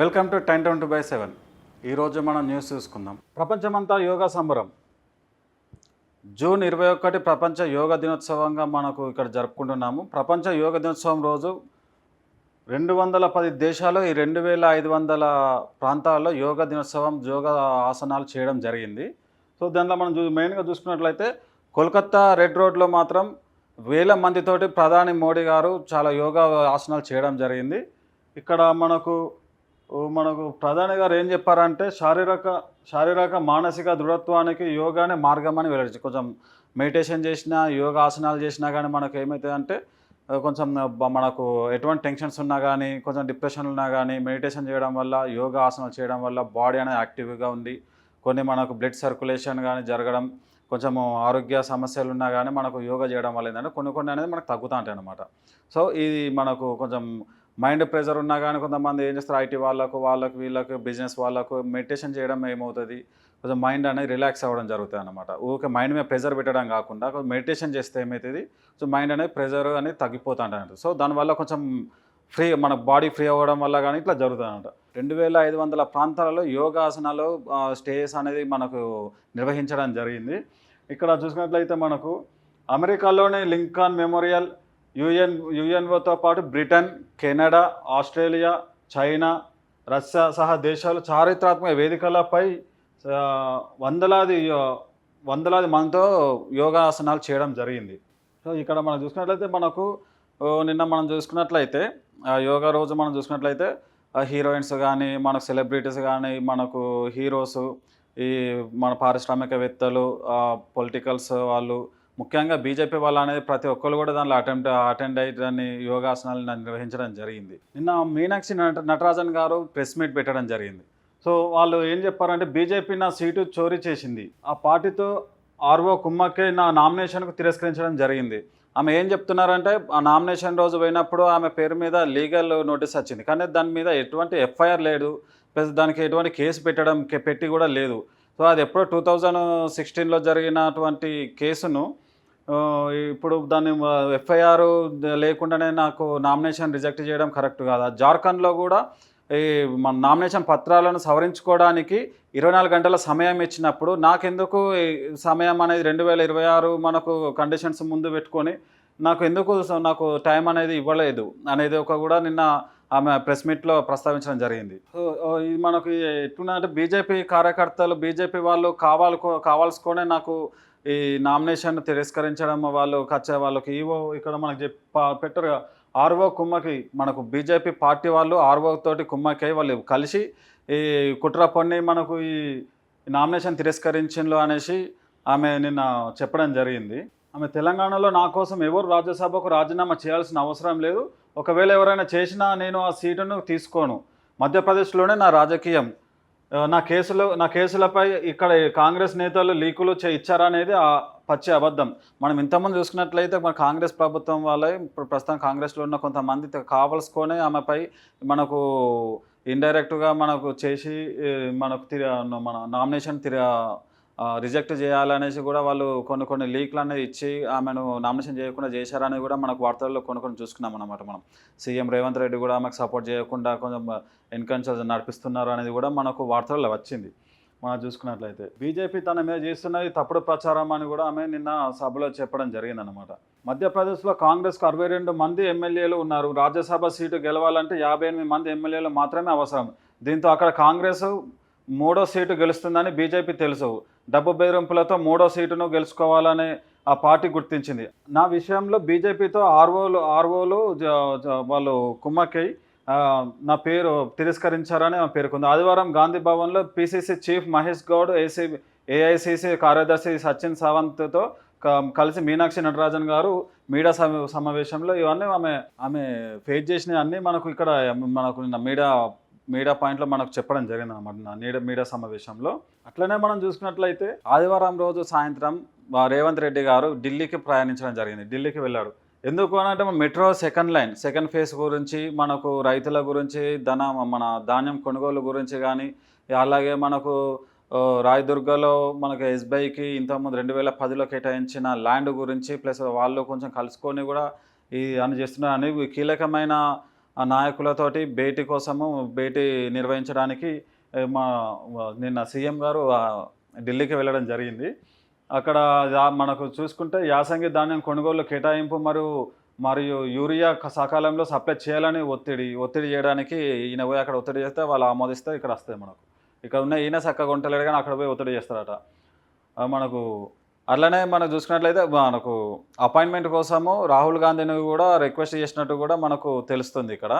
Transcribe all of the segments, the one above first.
Welcome to 1020/7. ఈరోజు మనం news చూసుకుందాం. ప్రపంచమంతా యోగా సంబరం. జూన్ 21 ప్రపంచ యోగా దినోత్సవంగా మనకు ఇక్కడ జరుపుకుంటున్నాము. ప్రపంచ యోగా దినోత్సవం రోజు 210 దేశాలు ఈ 2500 ప్రాంతాల్లో యోగా దినోత్సవం యోగా ఆసనాలు చేయడం జరిగింది. సో దాంట్లో మనం మెయిన్గా చూసుకున్నట్లయితే కోల్కత్తా రెడ్ రోడ్లో మాత్రం వేల మందితోటి ప్రధాని మోడీ గారు చాలా యోగా ఆసనాలు చేయడం జరిగింది. ఇక్కడ మనకు ప్రధాని గారు ఏం చెప్పారంటే శారీరక మానసిక దృఢత్వానికి యోగానే మార్గం అని వెల్లడించారు. కొంచెం మెడిటేషన్ చేసినా యోగా ఆసనాలు చేసినా కానీ మనకు ఏమవుతుందంటే కొంచెం మనకు ఎటువంటి టెన్షన్స్ ఉన్నా కానీ కొంచెం డిప్రెషన్ ఉన్నా కానీ మెడిటేషన్ చేయడం వల్ల యోగా ఆసనాలు చేయడం వల్ల బాడీ అనేది యాక్టివ్గా ఉంది. కొన్ని మనకు బ్లడ్ సర్క్యులేషన్ కానీ జరగడం, కొంచెం ఆరోగ్య సమస్యలు ఉన్నా కానీ మనకు యోగా చేయడం వల్ల ఏంటంటే కొన్ని అనేది మనకు తగ్గుతూ ఉంటాయి అన్నమాట. సో ఇది మనకు కొంచెం మైండ్ ప్రెషర్ ఉన్నా కానీ కొంతమంది ఏం చేస్తారు, ఐటీ వీళ్ళకు బిజినెస్ వాళ్ళకు మెడిటేషన్ చేయడం ఏమవుతుంది, కొంచెం మైండ్ అనేది రిలాక్స్ అవ్వడం జరుగుతుంది అన్నమాట. ఊరికే మైండ్ మీద ప్రెజర్ పెట్టడం కాకుండా కొంచెం మెడిటేషన్ చేస్తే ఏమవుతుంది, కొంచెం మైండ్ అనేది ప్రెజర్ అనేది తగ్గిపోతూ ఉంటుంది. సో దానివల్ల కొంచెం మన బాడీ ఫ్రీ అవ్వడం వల్ల కానీ ఇట్లా జరుగుతుంది అన్నమాట. 2500 ప్రాంతాలలో యోగాసనాలు స్టేస్ అనేది మనకు నిర్వహించడం జరిగింది. ఇక్కడ చూసుకున్నట్లయితే మనకు అమెరికాలోని లింకన్ మెమోరియల్, యుఎన్ఓతో పాటు Britain, Canada, Australia, China, Russia సహా దేశాలు చారిత్రాత్మక వేదికలపై వందలాది మందితో యోగాసనాలు చేయడం జరిగింది. సో ఇక్కడ మనం చూసుకున్నట్లయితే మనకు నిన్న మనం చూసుకున్నట్లయితే యోగా రోజు మనం చూసుకున్నట్లయితే హీరోయిన్స్ కానీ మనకు సెలబ్రిటీస్ కానీ మనకు హీరోస్, ఈ మన పారిశ్రామికవేత్తలు, పొలిటికల్స్ వాళ్ళు, ముఖ్యంగా బీజేపీ వాళ్ళు అనేది ప్రతి ఒక్కరు కూడా దానిలో అటెండ్ అయ్యి దాన్ని యోగాసనాలు నిర్వహించడం జరిగింది. నిన్న మీనాక్షి నటరాజన్ గారు ప్రెస్ మీట్ పెట్టడం జరిగింది. సో వాళ్ళు ఏం చెప్పారంటే బీజేపీ నా సీటు చోరీ చేసింది, ఆ పార్టీతో ఆర్ఓ కుమ్మక్కే నా నామినేషన్కు తిరస్కరించడం జరిగింది. ఆమె ఏం చెప్తున్నారంటే ఆ నామినేషన్ రోజు పోయినప్పుడు ఆమె పేరు మీద లీగల్ నోటీస్ వచ్చింది, కానీ దాని మీద ఎటువంటి ఎఫ్ఐఆర్ లేదు, ప్లస్ దానికి ఎటువంటి కేసు పెట్టి కూడా లేదు. సో అది ఎప్పుడో 2016లో జరిగినటువంటి కేసును ఇప్పుడు దాన్ని ఎఫ్ఐఆర్ లేకుండానే నాకు నామినేషన్ రిజెక్ట్ చేయడం కరెక్ట్ కాదా? జార్ఖండ్లో కూడా ఈ మన నామినేషన్ పత్రాలను సవరించుకోవడానికి 24 గంటల సమయం ఇచ్చినప్పుడు నాకెందుకు సమయం అనేది 2026 మనకు కండిషన్స్ ముందు పెట్టుకొని నాకు టైం అనేది ఇవ్వలేదు అనేది కూడా నిన్న ఆమె ప్రెస్ మీట్లో ప్రస్తావించడం జరిగింది. సో ఇది మనకు ఎట్లుందంటే బీజేపీ కార్యకర్తలు, బీజేపీ వాళ్ళు కావాల్సుకొనే నాకు ఈ నామినేషన్ తిరస్కరించడం, వాళ్ళకి ఈవో ఇక్కడ మనకు పెట్టరు ఆర్ఓ కుమ్మకి, మనకు బీజేపీ పార్టీ వాళ్ళు ఆర్ఓ తోటి కుమ్మకి వాళ్ళు కలిసి ఈ కుట్ర పన్ని మనకు ఈ నామినేషన్ తిరస్కరించిండ్రు అనేసి ఆమె నిన్న చెప్పడం జరిగింది. ఆమె తెలంగాణలో నా కోసం ఎవరు రాజ్యసభకు రాజీనామా చేయాల్సిన అవసరం లేదు, ఒకవేళ ఎవరైనా చేసినా నేను ఆ సీటును తీసుకోను, మధ్యప్రదేశ్లోనే నా రాజకీయం, నా కేసులపై ఇక్కడ కాంగ్రెస్ నేతలు లీకులు ఇచ్చారనేది పచ్చి అబద్ధం. మనం ఇంతకుముందు చూసుకున్నట్లయితే మన కాంగ్రెస్ ప్రభుత్వం వాళ్ళే ప్రస్తుతం కాంగ్రెస్లో ఉన్న కొంతమంది కావాల్సుకొని ఆమెపై మనకు ఇండైరెక్ట్గా మనకు చేసి మన నామినేషన్ రిజెక్ట్ చేయాలనేసి కూడా వాళ్ళు కొన్ని లీక్లు అనేది ఇచ్చి ఆమెను నామినేషన్ చేయకుండా చేశారని కూడా మనకు వార్తల్లో కొన్ని చూసుకున్నాం అన్నమాట. మనం సీఎం రేవంత్ రెడ్డి కూడా ఆమెకు సపోర్ట్ చేయకుండా కొంచెం ఎన్కౌంటర్ నడిపిస్తున్నారు అనేది కూడా మనకు వార్తల్లో వచ్చింది. మనం చూసుకున్నట్లయితే బీజేపీ తన మీద చేస్తున్నది తప్పుడు ప్రచారం అని కూడా ఆమె నిన్న సభలో చెప్పడం జరిగిందనమాట. మధ్యప్రదేశ్లో కాంగ్రెస్కు 62 మంది ఎమ్మెల్యేలు ఉన్నారు, రాజ్యసభ సీటు గెలవాలంటే 58 మంది ఎమ్మెల్యేలు మాత్రమే అవసరం. దీంతో అక్కడ కాంగ్రెస్ 3వ సీటు గెలుస్తుందని బీజేపీ తెలుసు, డబ్బు బెదిరింపులతో 3వ సీటును గెలుచుకోవాలని ఆ పార్టీ గుర్తించింది. నా విషయంలో బీజేపీతో ఆర్ఓలు వాళ్ళు కుమ్మక్కై నా పేరు తిరస్కరించారని ఆమె పేర్కొంది. ఆదివారం గాంధీ భవన్లో PCC chief Mahesh Goud, AICC కార్యదర్శి సచిన్ సావంత్తో కలిసి మీనాక్షి నటరాజన్ గారు మీడియా సమావేశంలో ఇవన్నీ ఆమె ఫేస్ చేసినవన్నీ మనకు ఇక్కడ మనకు మీడియా పాయింట్లో మనకు చెప్పడం జరిగింది అన్నమాట మీడియా సమావేశంలో. అట్లనే మనం చూసుకున్నట్లయితే ఆదివారం రోజు సాయంత్రం రేవంత్ రెడ్డి గారు ఢిల్లీకి ప్రయాణించడం జరిగింది. ఢిల్లీకి వెళ్ళాడు. ఎందుకు అని అంటే మెట్రో సెకండ్ ఫేజ్ గురించి, మనకు రైతుల గురించి, మన ధాన్యం కొనుగోలు గురించి కానీ, అలాగే మనకు రాయదుర్గలో మనకు ఎస్బీఐకి ఇంతకుముందు 2010లో కేటాయించిన ల్యాండ్ గురించి, ప్లస్ వాళ్ళు కొంచెం కలుసుకొని కూడా ఈ అని చేస్తున్నారు అని కీలకమైన ఆ నాయకులతోటి భేటీ కోసము భేటీ నిర్వహించడానికి మా నిన్న సీఎం గారు ఢిల్లీకి వెళ్ళడం జరిగింది. అక్కడ మనకు చూసుకుంటే యాసంగి ధాన్యం కొనుగోలు కేటాయింపు మరియు యూరియా సకాలంలో సప్లై చేయాలని ఒత్తిడి చేయడానికి ఈయన పోయి అక్కడ ఒత్తిడి చేస్తే వాళ్ళు ఆమోదిస్తే ఇక్కడ వస్తాయి మనకు. ఇక్కడ ఉన్న ఈయన చక్కగా ఉంటలేడు కానీ అక్కడ పోయి ఒత్తిడి చేస్తారట. మనకు అట్లనే మనం చూసుకున్నట్లయితే మనకు అపాయింట్మెంట్ కోసము రాహుల్ గాంధీని కూడా రిక్వెస్ట్ చేసినట్టు కూడా మనకు తెలుస్తుంది ఇక్కడ.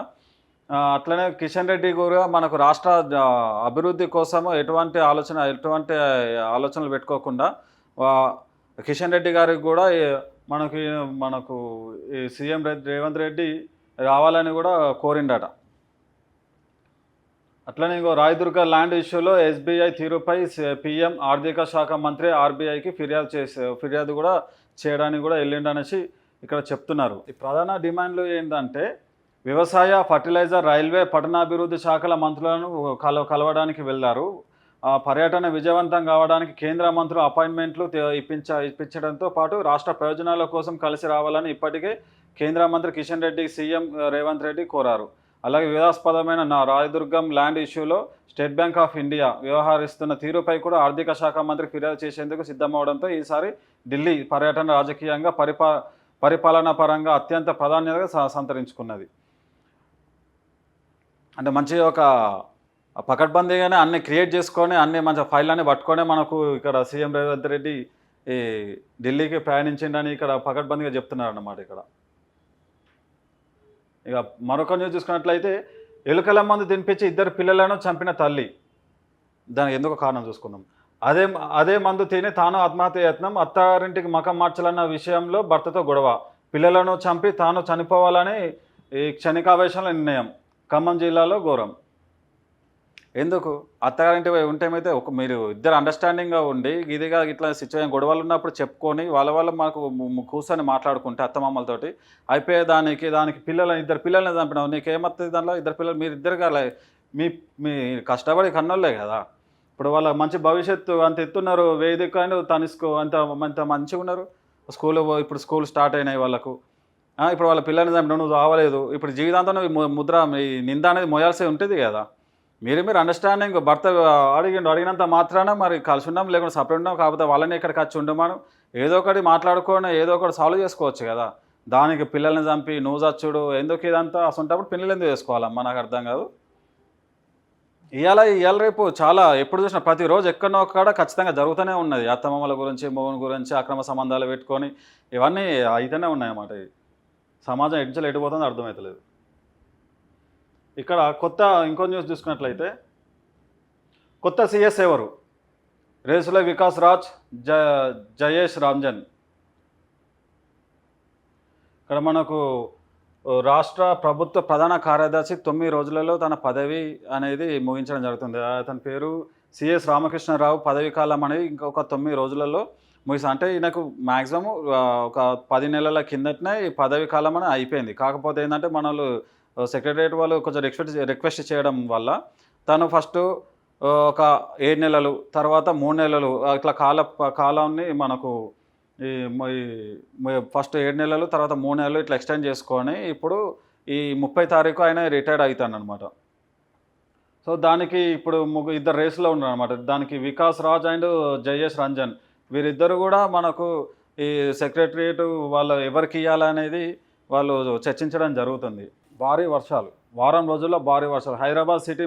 అట్లనే కిషన్ రెడ్డి కూడా మనకు రాష్ట్ర అభివృద్ధి కోసము ఎటువంటి ఆలోచనలు పెట్టుకోకుండా కిషన్ రెడ్డి గారికి కూడా మనకు ఈ సీఎం రేవంత్ రెడ్డి రావాలని కూడా కోరిండట. అట్లనే ఇంకో రాయదుర్గ ల్యాండ్ ఇష్యూలో ఎస్బీఐ తీరుపై పీఎం ఆర్థిక శాఖ మంత్రి ఆర్బీఐకి ఫిర్యాదు కూడా చేయడానికి కూడా వెళ్ళిండనేసి ఇక్కడ చెప్తున్నారు. ఈ ప్రధాన డిమాండ్లు ఏంటంటే వ్యవసాయ, ఫర్టిలైజర్, రైల్వే, పట్టణాభివృద్ధి శాఖల మంత్రులను కలవడానికి వెళ్ళారు. పర్యటన విజయవంతం కావడానికి కేంద్ర మంత్రులు అపాయింట్మెంట్లు ఇప్పించడంతో పాటు రాష్ట్ర ప్రయోజనాల కోసం కలిసి రావాలని ఇప్పటికే కేంద్ర మంత్రి కిషన్ రెడ్డి సీఎం రేవంత్ రెడ్డి కోరారు. అలాగే వివాదాస్పదమైన రాయదుర్గం ల్యాండ్ ఇష్యూలో స్టేట్ బ్యాంక్ ఆఫ్ ఇండియా వ్యవహరిస్తున్న తీరుపై కూడా ఆర్థిక శాఖ మంత్రి ఫిర్యాదు చేసేందుకు సిద్ధమవడంతో ఈసారి ఢిల్లీ పర్యటన రాజకీయంగా పరిపాలనా పరంగా అత్యంత ప్రాధాన్యతగా సంతరించుకున్నది. అంటే మంచి ఒక పకడ్బందీగానే అన్ని క్రియేట్ చేసుకొని అన్ని మంచి ఫైళ్ళని పట్టుకొని మనకు ఇక్కడ సీఎం రేవంత్ రెడ్డి ఈ ఢిల్లీకి ప్రయాణించిండని ఇక్కడ పకడ్బందీగా చెప్తున్నారు అన్నమాట. ఇక్కడ ఇక మరొక న్యూస్ చూసుకున్నట్లయితే ఎలుకల మందు తినిపించి 2 పిల్లలను చంపిన తల్లి. దానికి ఎందుకు కారణం చూసుకుందాం. అదే మందు తిని తాను ఆత్మహత్య యత్నం, అత్తారింటికి మకం మార్చాలన్న విషయంలో భర్తతో గొడవ, పిల్లలను చంపి తాను చనిపోవాలని ఈ క్షణికావేశంలో నిర్ణయం. ఖమ్మం జిల్లాలో ఘోరం. ఎందుకు అత్తగారింటి ఉంటేమైతే మీరు ఇద్దరు అండర్స్టాండింగ్గా ఉండి ఇదిగా ఇట్లా సిచ్యువేషన్ గొడవలు ఉన్నప్పుడు చెప్పుకొని వాళ్ళ మాకు కూర్చొని మాట్లాడుకుంటే అత్తమామలతోటి అయిపోయేదానికి 2 పిల్లల్ని చంపినావు, నీకేమవుతుంది దానిలో? 2 పిల్లలు మీరు ఇద్దరు కాలే, మీ కష్టపడి కన్నోళ్ళే కదా. ఇప్పుడు వాళ్ళ మంచి భవిష్యత్తు అంత ఎత్తున్నారు, వేదిక అని తనిసుకో అంత మంచిగా ఉన్నారు. ఇప్పుడు స్కూల్ స్టార్ట్ అయినాయి వాళ్ళకు. ఇప్పుడు వాళ్ళ పిల్లల్ని చంపినావు, నువ్వు రావలేదు, ఇప్పుడు జీవితాంతం ఈ నింద అనేది మోయాల్సి ఉంటుంది కదా. మీరు అండర్స్టాండింగ్ భర్త అడిగినంత మాత్రాన మరి కలిసి ఉన్నాం లేకుండా సపరేట్ ఉన్నాం, కాకపోతే వాళ్ళని ఇక్కడికి వచ్చి ఉండమాను ఏదో ఒకటి మాట్లాడుకొని ఏదో ఒకటి సాల్వ్ చేసుకోవచ్చు కదా. దానికి పిల్లల్ని చంపి నువ్వు చచ్చుడు ఎందుకు ఇదంతా అసంటప్పుడు పిల్లలు ఎందుకు చేసుకోవాలమ్మా? నాకు అర్థం కాదు. ఇవాళ రేపు చాలా ఎప్పుడు చూసినా ప్రతిరోజు ఎక్కడో ఒక్కడ ఖచ్చితంగా జరుగుతూనే ఉన్నది. అత్తమామల గురించి, మొగుని గురించి అక్రమ సంబంధాలు పెట్టుకొని ఇవన్నీ అయితేనే ఉన్నాయన్నమాట. సమాజం ఎడ్జలు ఎడిపోతుందో అర్థమవుతలేదు. ఇక్కడ ఇంకో న్యూస్ చూసుకున్నట్లయితే కొత్త సీఎస్ ఎవరు? రేసుల వికాస్ రాజ్, జయేష్ రంజన్. ఇక్కడ మనకు రాష్ట్ర ప్రభుత్వ ప్రధాన కార్యదర్శి 9 రోజులలో తన పదవి అనేది ముగించడం జరుగుతుంది. అతని పేరు సిఎస్ రామకృష్ణరావు. పదవి కాలం అనేది ఇంకొక 9 రోజులలో అంటే ఈయనకు మ్యాక్సిమం ఒక 10 నెలల కిందటనే ఈ పదవి కాలం అనేది అయిపోయింది. కాకపోతే ఏంటంటే మనలు సెక్రటరియట్ వాళ్ళు కొంచెం రిక్వెస్ట్ చేయడం వల్ల తను ఫస్ట్ ఒక 7 నెలలు, తర్వాత 3 నెలలు ఇట్లా కాలాన్ని మనకు ఫస్ట్ 7 నెలలు, తర్వాత 3 నెలలు ఇట్లా ఎక్స్టెండ్ చేసుకొని ఇప్పుడు ఈ 30 తారీఖు ఆయన రిటైర్డ్ అవుతాను అనమాట. సో దానికి ఇప్పుడు 2 రేసులో ఉన్నారు అనమాట. దానికి వికాస్ రాజ్ అండ్ జయేష్ రంజన్ వీరిద్దరు కూడా మనకు ఈ సెక్రటరియట్ వాళ్ళు ఎవరికి ఇవ్వాలనేది వాళ్ళు చర్చించడం జరుగుతుంది. భారీ వర్షాలు, వారం రోజుల్లో భారీ వర్షాలు. హైదరాబాద్ సిటీ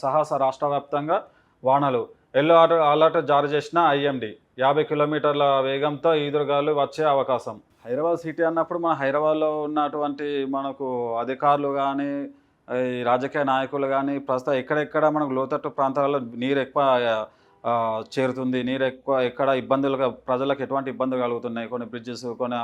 సహా రాష్ట్ర వ్యాప్తంగా వానలు. ఎల్లో అలర్ట్ జారీ చేసిన ఐఎండీ. 50 కిలోమీటర్ల వేగంతో ఈదురుగాలు వచ్చే అవకాశం. హైదరాబాద్ సిటీ అన్నప్పుడు మన హైదరాబాద్లో ఉన్నటువంటి మనకు అధికారులు కానీ ఈ రాజకీయ నాయకులు కానీ ప్రస్తుతం ఎక్కడెక్కడ మనకు లోతట్టు ప్రాంతాలలో నీరు ఎక్కువ చేరుతుంది, నీరు ఎక్కువ ఎక్కడ ఇబ్బందులుగా ప్రజలకు ఎటువంటి ఇబ్బందులు కలుగుతున్నాయి, కొన్ని బ్రిడ్జెస్, కొన్ని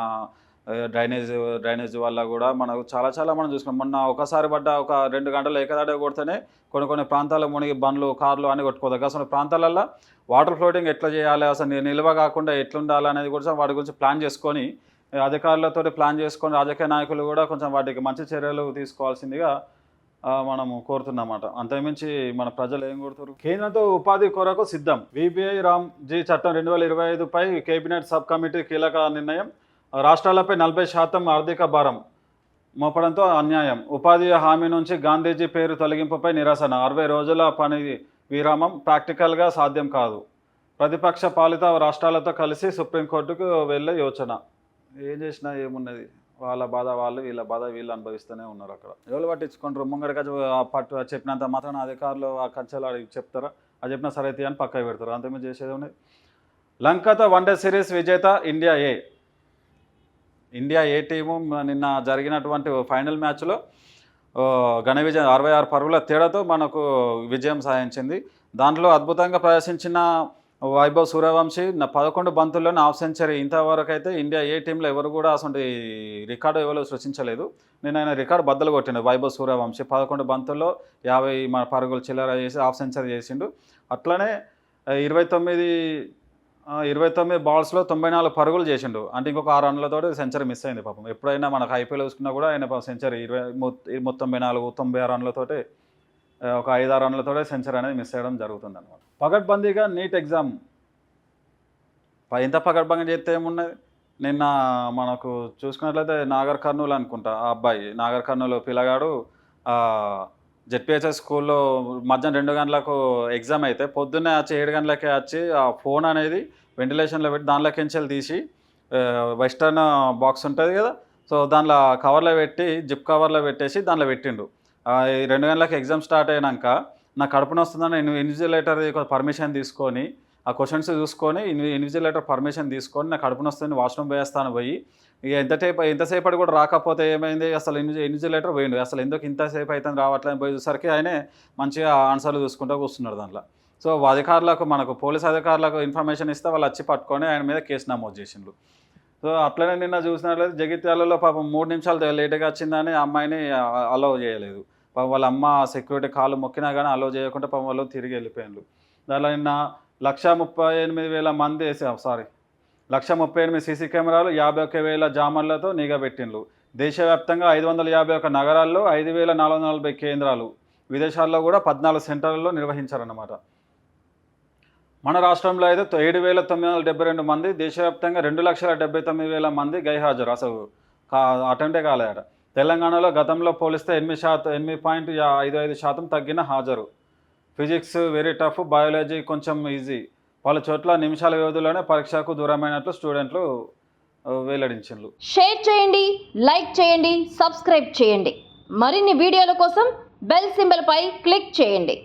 డ్రైనేజ్ వల్ల కూడా మనకు చాలా మనం చూసుకున్నాం. మొన్న ఒకసారి పడ్డ ఒక 2 గంటలు ఏకదాడే కొడితేనే కొన్ని ప్రాంతాలు మునిగి బండ్లు, కార్లు అన్నీ కొట్టుకోదు. అసలు ప్రాంతాలలో వాటర్ ఫ్లోటింగ్ ఎట్లా చేయాలి, అసలు నిల్వ కాకుండా ఎట్లుండాలి అనేది కూడా వాటి గురించి ప్లాన్ చేసుకొని అధికారులతో ప్లాన్ చేసుకొని రాజకీయ నాయకులు కూడా కొంచెం వాటికి మంచి చర్యలు తీసుకోవాల్సిందిగా మనము కోరుతున్నమాట. అంతకుమించి మన ప్రజలు ఏం కోరుతారు? కేంద్రంతో ఉపాధి కొరకు సిద్ధం. విబిఐ రామ్జీ చట్టం 2025పై కేబినెట్ సబ్ కమిటీ కీలక నిర్ణయం. రాష్ట్రాలపై 40% ఆర్థిక భారం. మోపడంతో అన్యాయం. ఉపాధి హామీ నుంచి గాంధీజీ పేరు తొలగింపుపై నిరసన. 60 రోజుల పని విరామం ప్రాక్టికల్గా సాధ్యం కాదు. ప్రతిపక్ష పాలిత రాష్ట్రాలతో కలిసి సుప్రీంకోర్టుకు వెళ్ళే యోచన. ఏం చేసినా ఏమున్నది, వాళ్ళ బాధ వాళ్ళు, వీళ్ళ బాధ వీళ్ళు అనుభవిస్తూనే ఉన్నారు. అక్కడ ఎవరు పట్టించుకుంటారు? ముంగడికి చెప్పినంత మాత్రం అధికారులు ఆ కంచెలు అడిగి చెప్తారా? అది చెప్పినా సరే అని పక్కకు పెడతారు. అంతేమీ చేసేది ఉన్నది. లంకతో వన్డే సిరీస్ విజేత ఇండియా ఏ టీము నిన్న జరిగినటువంటి ఫైనల్ మ్యాచ్లో ఘన విజయం 66 పరుగుల తేడాతో మనకు విజయం సాధించింది. దాంట్లో అద్భుతంగా ప్రదర్శించిన వైభవ్ సూర్యవంశీ 11 బంతుల్లోనే హాఫ్ సెంచరీ. ఇంతవరకు అయితే ఇండియా ఏ టీంలో ఎవరు కూడా అసలు రికార్డు ఎవరు సృష్టించలేదు. నేను ఆయన రికార్డు బద్దలు కొట్టిండు వైభవ్ సూర్యవంశీ. 11 బంతుల్లో 50 పరుగులు చిల్లర చేసి హాఫ్ సెంచరీ చేసిండు. అట్లనే 29 బాల్స్లో 94 పరుగులు చేసిండు. అంటే ఇంకొక 6 రన్లతో సెంచరీ మిస్ అయింది పాపం. ఎప్పుడైనా మనకు ఐపీఎల్ చూసుకున్నా కూడా ఆయన సెంచరీ 94 96 రన్లతోటి ఒక 5-6 రన్లతో సెంచరీ అనేది మిస్ అయ్యడం జరుగుతుంది అనమాట. పగడ్బందీగా నీట్ ఎగ్జామ్ ఎంత పగడ్బందీ చేస్తే ఏమున్నది? నిన్న మనకు చూసుకున్నట్లయితే నాగర్ కర్నూలు అనుకుంటా, ఆ అబ్బాయి నాగర్ కర్నూలు పిల్లగాడు జెడ్పిహెచ్ఎస్ స్కూల్లో మధ్యాహ్నం 2 గంటలకు ఎగ్జామ్ అయితే పొద్దున్నే వచ్చి 7 గంటలకే వచ్చి ఆ ఫోన్ అనేది వెంటిలేషన్లో పెట్టి దానిలోకించి తీసి వెస్టర్న్ బాక్స్ ఉంటుంది కదా, సో దాంట్లో కవర్లో పెట్టి జిప్ కవర్లో పెట్టేసి దాంట్లో పెట్టిండు. 2 గంటలకు ఎగ్జామ్ స్టార్ట్ అయినాక నాకు కడుపున వస్తుందని ఇన్విజిలేటర్ పర్మిషన్ తీసుకొని ఆ క్వశ్చన్స్ చూసుకొని ఇన్విజిలేటర్ పర్మిషన్ తీసుకొని నాకు కడుపున వస్తుంది వాష్రూమ్ పోయేస్తాను పోయి ఇక ఎంతసేపటి కూడా రాకపోతే ఏమైంది, అసలు ఇన్విజిలేటర్ పోయిండు. అసలు ఎందుకు ఇంతసేపు అవుతుంది రావట్లేదు పోయేసరికి ఆయనే మంచిగా ఆన్సర్లు చూసుకుంటూ కూర్చున్నాడు దాంట్లో. సో అధికారులకు మనకు పోలీస్ అధికారులకు ఇన్ఫర్మేషన్ ఇస్తే వాళ్ళు వచ్చి పట్టుకొని ఆయన మీద కేసు నమోదు చేసిండ్రు. సో అట్లనే నిన్న చూసినట్లయితే జగిత్యాలలో పాపం 3 నిమిషాలు లేటుగా వచ్చిందని అమ్మాయిని అలౌ చేయలేదు. పాపం వాళ్ళ అమ్మ సెక్యూరిటీ కాలు మొక్కినా కానీ అలౌ చేయకుండా పాపం వాళ్ళు తిరిగి వెళ్ళిపోయిండ్రు. దానిలో నిన్న 138 సీసీ కెమెరాలు 51,000 జామర్లతో నిఘా పెట్టిండ్రు. దేశవ్యాప్తంగా 551 నగరాల్లో 5,440 కేంద్రాలు, విదేశాల్లో కూడా 14 సెంటర్లలో నిర్వహించారన్నమాట. మన రాష్ట్రంలో అయితే 7,972 మంది, దేశవ్యాప్తంగా 2,79,000 మంది గైహాజరు, అసలు అటెంప్టే కాలేదట. తెలంగాణలో గతంలో పోలిస్తే 8.55% తగ్గిన హాజరు. ఫిజిక్స్ వెరీ టఫ్, బయాలజీ కొంచెం ఈజీ. పలు చోట్ల నిమిషాల వ్యవధిలోనే పరీక్షకు దూరమైనట్లు స్టూడెంట్లు వెల్లడించారు. షేర్ చేయండి, లైక్ చేయండి, సబ్స్క్రైబ్ చేయండి. మరిన్ని వీడియోల కోసం బెల్ సింబల్ పై క్లిక్ చేయండి.